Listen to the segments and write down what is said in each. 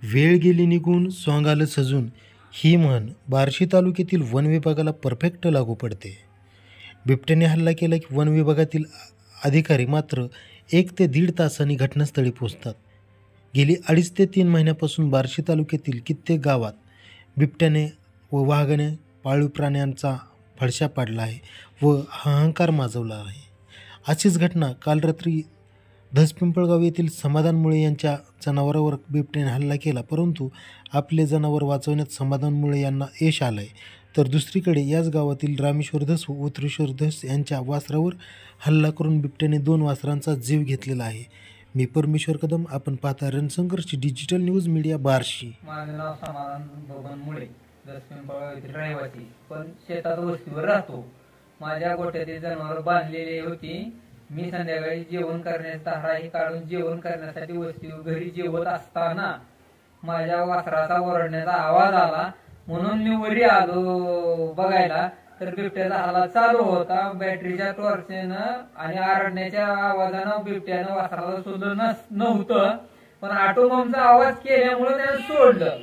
वेळ गेली निघून सोंग आलं सजून ही म्हण बार्शी तालुक्यातील वन विभागाला परफेक्ट लागू पडते. बिबट्याने हल्ला केला की वन विभागातील अधिकारी मात्र 1 ते दीड तासांनी घटनास्थळी पोहोचतात. गेली 2.5 ते 3 महिन्यापासून बार्शी तालुक्यातील कित्येक गावात बिबट्याने व वाघाने पाळीव प्राण्यांचा फडशा पाडला आहे व हाहाकार माजवला आहे. अशीच घटना काल रात्री धसपिंपळगाव येथील समाधान मुळे यांच्या जनावरावर बिबट्याने हल्ला केला, परंतु आपले जनावर वाचवण्यात समाधान मुळे यांना यश आलं आहे. तर दुसरीकडे याच गावातील रामेश्वर धस व उत्रेश्वर धस यांच्या वासरावर हल्ला करून बिबट्याने 2 वासरांचा जीव घेतलेला आहे. मी परमेश्वर कदम, आपण पाहता रणसंघर्ष डिजिटल न्यूज मीडिया बार्शी. माझं नाव समाधान बबन मुळे, धसपिंपळगाव येथील रहिवासी, पण शेतात वस्तीवर राहतो. माझ्या गोठ्यातील जनावर बांधलेली होती. मी संध्याकाळी जेवण करण्याचा ताराही काढून जेवण करण्यासाठी वस्तीवर घरी जेवत असताना माझ्या वासराचा ओरडण्याचा आवाज आला, म्हणून मी वरी आलो बघायला. तर बिबट्याचा हल्ला चालू होता. बॅटरीच्या टॉर्चनं आणि आरडण्याच्या आवाजानं बिबट्यानं वासराला सोडलं नव्हतं, पण ऑटोमोमचा आवाज केल्यामुळे त्यानं सोडलं.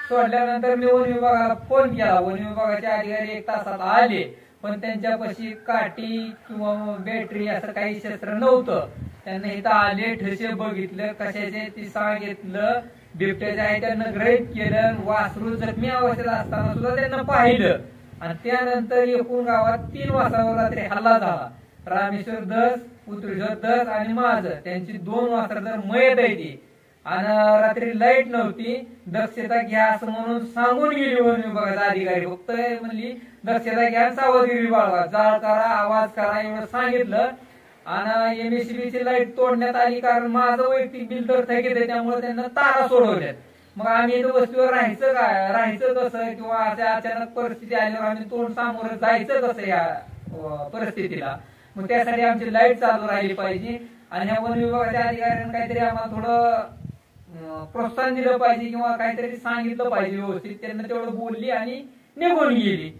सोडल्यानंतर मी वन विभागाला फोन केला. वन विभागाचे अधिकारी 1 तासात आले, पण त्यांच्यापाशी काठी किंवा बॅटरी असं काही शस्त्र नव्हतं. त्यांना इथं आले, ठसे बघितलं, कशाचे ती सांगितलं, बिबट्याचे आहे त्यांना ग्रहित केलं. वासरू जखमी अवस्थेत असताना सुद्धा त्यांना पाहिलं. आणि त्यानंतर एकूण गावात 3 वासरावर रात्री हल्ला झाला. रामेश्वर धस, उत्रेश्वर धस आणि माझं, त्यांची 2 वासर तर मयत आहे ती. आणि रात्री लाईट नव्हती, दक्षता घ्या असं म्हणून सांगून गेली वन विभागाचा अधिकारी. फक्त म्हणली दक्षता घ्या, सावधगिरी बाळगा, जाळ करा, आवाज करा एवढं सांगितलं. आणि MSCBची लाईट तोडण्यात आली, कारण माझं वैयक्तिक बिल तर थकीत आहे, त्यामुळे त्यांना तारा सोडवल्यात. मग आम्ही इथं वस्तीवर राहायचं कसं, किंवा अचानक परिस्थिती आल्यावर आम्ही तोंड सामोरं जायचं कसं या परिस्थितीला. मग त्यासाठी आमची लाईट चालू राहिली पाहिजे. आणि ह्या वन विभागाच्या अधिकाऱ्यांनी काहीतरी आम्हाला थोडं प्रोत्साहन दिलं पाहिजे किंवा काहीतरी सांगितलं पाहिजे व्यवस्थित. त्यांना तेवढं बोलली आणि निघून गेली.